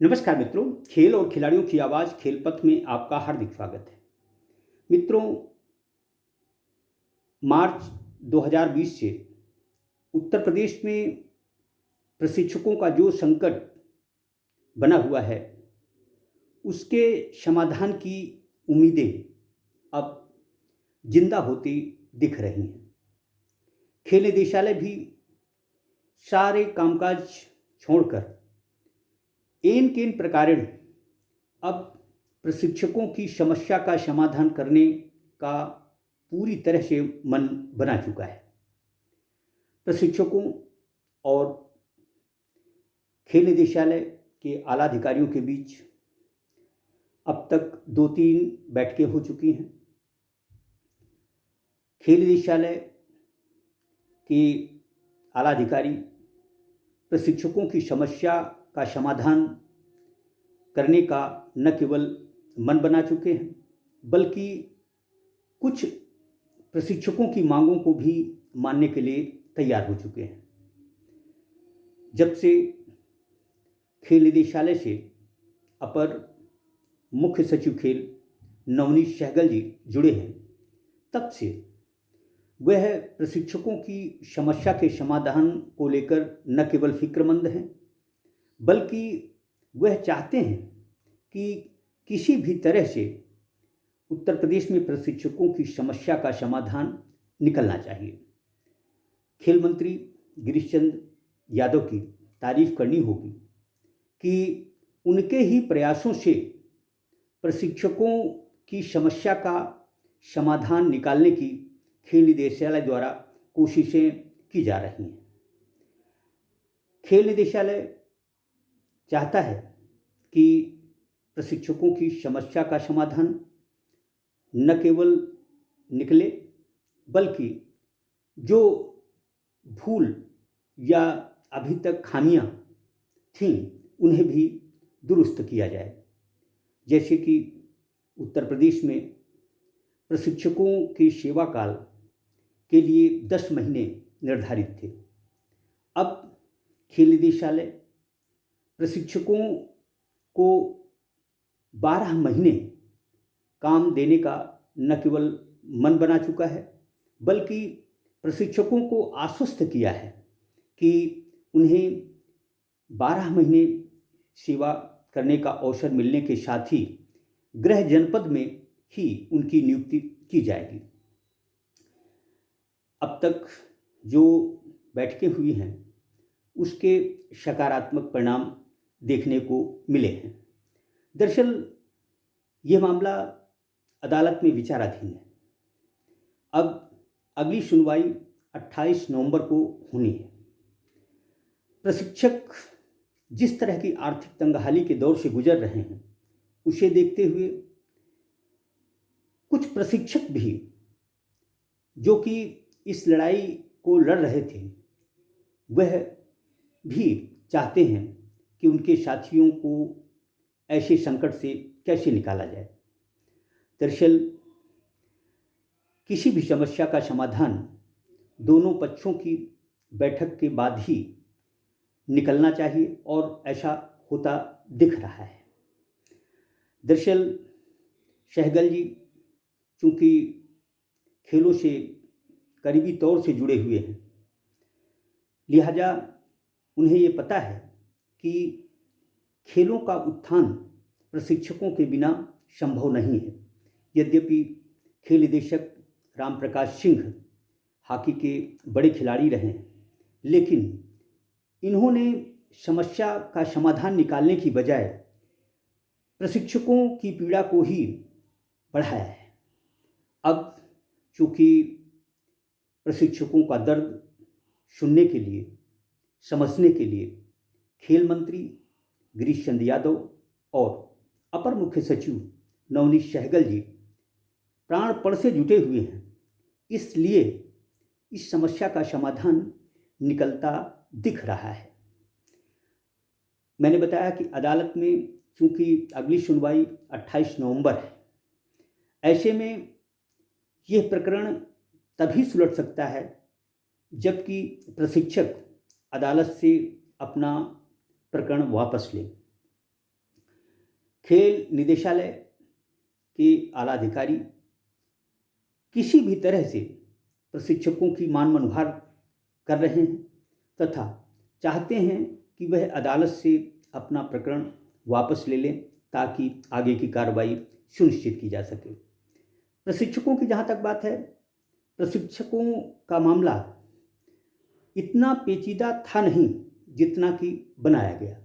नमस्कार मित्रों, खेल और खिलाड़ियों की आवाज़ खेल पथ में आपका हार्दिक स्वागत है। मित्रों, मार्च 2020 से उत्तर प्रदेश में प्रशिक्षकों का जो संकट बना हुआ है, उसके समाधान की उम्मीदें अब जिंदा होती दिख रही हैं। खेल निदेशालय भी सारे कामकाज छोड़कर एन केन प्रकारेण अब प्रशिक्षकों की समस्या का समाधान करने का पूरी तरह से मन बना चुका है। प्रशिक्षकों और खेल निदेशालय के आला अधिकारियों के बीच अब तक 2-3 बैठकें हो चुकी हैं। खेल निदेशालय के आला अधिकारी प्रशिक्षकों की समस्या का समाधान करने का न केवल मन बना चुके हैं, बल्कि कुछ प्रशिक्षकों की मांगों को भी मानने के लिए तैयार हो चुके हैं। जब से खेल निदेशालय से अपर मुख्य सचिव खेल नवनीत सहगल जी जुड़े हैं, तब से वह प्रशिक्षकों की समस्या के समाधान को लेकर न केवल फिक्रमंद हैं, बल्कि वह चाहते हैं कि किसी भी तरह से उत्तर प्रदेश में प्रशिक्षकों की समस्या का समाधान निकलना चाहिए। खेल मंत्री गिरीश चंद्र यादव की तारीफ करनी होगी कि उनके ही प्रयासों से प्रशिक्षकों की समस्या का समाधान निकालने की खेल निदेशालय द्वारा कोशिशें की जा रही हैं। खेल निदेशालय चाहता है कि प्रशिक्षकों की समस्या का समाधान न केवल निकले, बल्कि जो भूल या अभी तक खामियां थीं उन्हें भी दुरुस्त किया जाए। जैसे कि उत्तर प्रदेश में प्रशिक्षकों के सेवा काल के लिए 10 महीने निर्धारित थे। अब खेल निदेशालय प्रशिक्षकों को 12 महीने काम देने का न केवल मन बना चुका है, बल्कि प्रशिक्षकों को आश्वस्त किया है कि उन्हें 12 महीने सेवा करने का अवसर मिलने के साथ ही गृह जनपद में ही उनकी नियुक्ति की जाएगी। अब तक जो बैठकें हुई हैं, उसके सकारात्मक परिणाम देखने को मिले हैं। दरअसल यह मामला अदालत में विचाराधीन है। अब अगली सुनवाई 28 नवंबर को होनी है। प्रशिक्षक जिस तरह की आर्थिक तंगहाली के दौर से गुजर रहे हैं, उसे देखते हुए कुछ प्रशिक्षक भी जो कि इस लड़ाई को लड़ रहे थे, वह भी चाहते हैं कि उनके साथियों को ऐसे संकट से कैसे निकाला जाए। दरअसल किसी भी समस्या का समाधान दोनों पक्षों की बैठक के बाद ही निकलना चाहिए, और ऐसा होता दिख रहा है। दरअसल सहगल जी चूँकि खेलों से करीबी तौर से जुड़े हुए हैं, लिहाजा उन्हें ये पता है कि खेलों का उत्थान प्रशिक्षकों के बिना संभव नहीं है। यद्यपि खेल निदेशक राम प्रकाश सिंह हॉकी के बड़े खिलाड़ी रहे हैं, लेकिन इन्होंने समस्या का समाधान निकालने की बजाय प्रशिक्षकों की पीड़ा को ही बढ़ाया है। अब चूँकि प्रशिक्षकों का दर्द सुनने के लिए, समझने के लिए खेल मंत्री गिरीश चंद्र यादव और अपर मुख्य सचिव नवनीत सहगल जी प्राणपण से जुटे हुए हैं, इसलिए इस समस्या का समाधान निकलता दिख रहा है। मैंने बताया कि अदालत में चूँकि अगली सुनवाई 28 नवंबर है, ऐसे में यह प्रकरण तभी सुलझ सकता है जबकि प्रशिक्षक अदालत से अपना प्रकरण वापस लें। खेल निदेशालय के आला अधिकारी किसी भी तरह से प्रशिक्षकों की मान मनोहार कर रहे हैं तथा चाहते हैं कि वह अदालत से अपना प्रकरण वापस ले लें ताकि आगे की कार्रवाई सुनिश्चित की जा सके। प्रशिक्षकों की जहाँ तक बात है, प्रशिक्षकों का मामला इतना पेचीदा था नहीं जितना कि बनाया गया।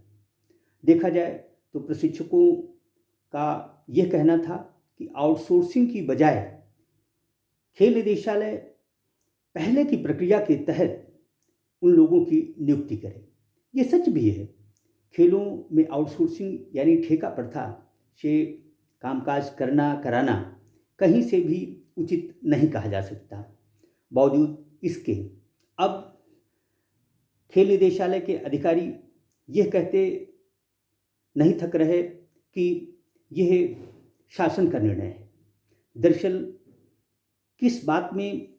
देखा जाए तो प्रशिक्षकों का यह कहना था कि आउटसोर्सिंग की बजाय खेल निदेशालय पहले की प्रक्रिया के तहत उन लोगों की नियुक्ति करे। ये सच भी है, खेलों में आउटसोर्सिंग यानी ठेका प्रथा से कामकाज कराना कहीं से भी उचित नहीं कहा जा सकता। बावजूद इसके अब खेल निदेशालय के अधिकारी यह कहते नहीं थक रहे कि यह शासन का निर्णय है। दरअसल किस बात में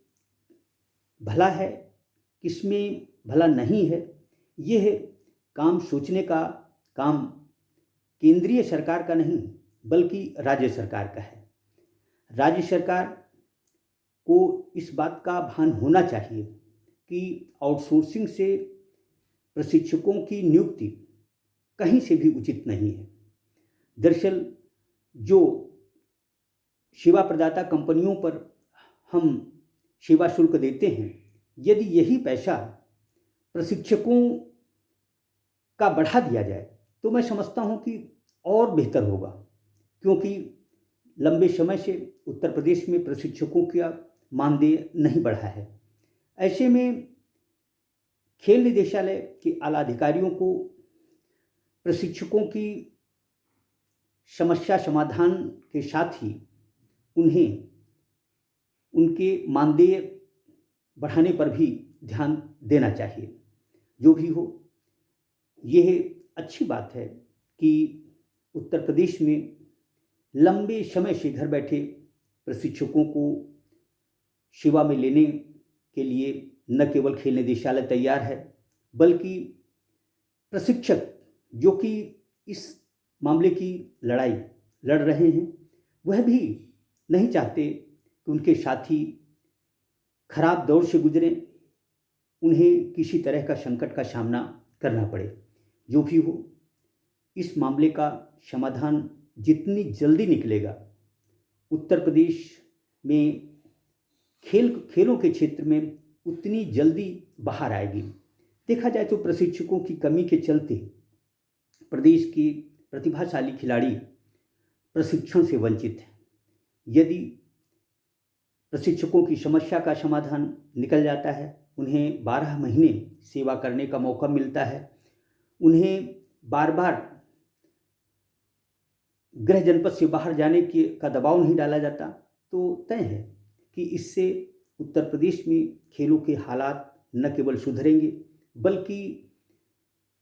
भला है, किस में भला नहीं है, यह काम सोचने का काम केंद्रीय सरकार का नहीं बल्कि राज्य सरकार का है। राज्य सरकार को इस बात का भान होना चाहिए कि आउटसोर्सिंग से प्रशिक्षकों की नियुक्ति कहीं से भी उचित नहीं है। दरअसल जो सेवा प्रदाता कंपनियों पर हम सेवा शुल्क देते हैं, यदि यही पैसा प्रशिक्षकों का बढ़ा दिया जाए तो मैं समझता हूं कि और बेहतर होगा, क्योंकि लंबे समय से उत्तर प्रदेश में प्रशिक्षकों का मानदेय नहीं बढ़ा है। ऐसे में खेल निदेशालय के आला अधिकारियों को प्रशिक्षकों की समस्या समाधान के साथ ही उन्हें उनके मानदेय बढ़ाने पर भी ध्यान देना चाहिए। जो भी हो, यह अच्छी बात है कि उत्तर प्रदेश में लंबे समय से घर बैठे प्रशिक्षकों को सेवा में लेने के लिए न केवल खेल निदेशालय तैयार है, बल्कि प्रशिक्षक जो कि इस मामले की लड़ाई लड़ रहे हैं, वह भी नहीं चाहते कि उनके साथी खराब दौर से गुजरें, उन्हें किसी तरह का संकट का सामना करना पड़े। जो भी हो, इस मामले का समाधान जितनी जल्दी निकलेगा, उत्तर प्रदेश में खेलों के क्षेत्र में उतनी जल्दी बाहर आएगी। देखा जाए तो प्रशिक्षकों की कमी के चलते प्रदेश की प्रतिभाशाली खिलाड़ी प्रशिक्षण से वंचित हैं। यदि प्रशिक्षकों की समस्या का समाधान निकल जाता है, उन्हें 12 महीने सेवा करने का मौका मिलता है, उन्हें बार बार गृह जनपद से बाहर जाने का दबाव नहीं डाला जाता, तो तय है कि इससे उत्तर प्रदेश में खेलों के हालात न केवल सुधरेंगे बल्कि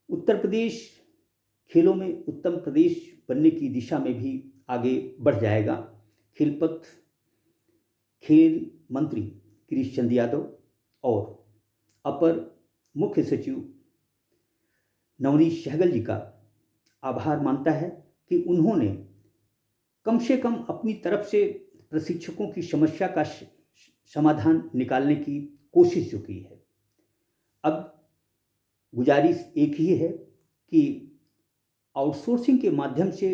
उत्तर प्रदेश खेलों में उत्तम प्रदेश बनने की दिशा में भी आगे बढ़ जाएगा। खेल मंत्री गिरीश चंद्र यादव और अपर मुख्य सचिव नवनीत सहगल जी का आभार मानता है कि उन्होंने कम से कम अपनी तरफ से प्रशिक्षकों की समस्या का समाधान निकालने की कोशिश जो की है। अब गुजारिश एक ही है कि आउटसोर्सिंग के माध्यम से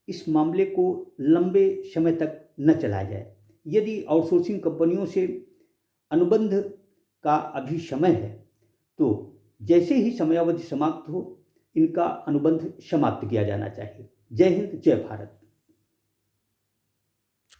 इस मामले को लंबे समय तक न चलाया जाए। यदि आउटसोर्सिंग कंपनियों से अनुबंध का अभी समय है तो जैसे ही समयावधि समाप्त हो, इनका अनुबंध समाप्त किया जाना चाहिए। जय हिंद, जय भारत।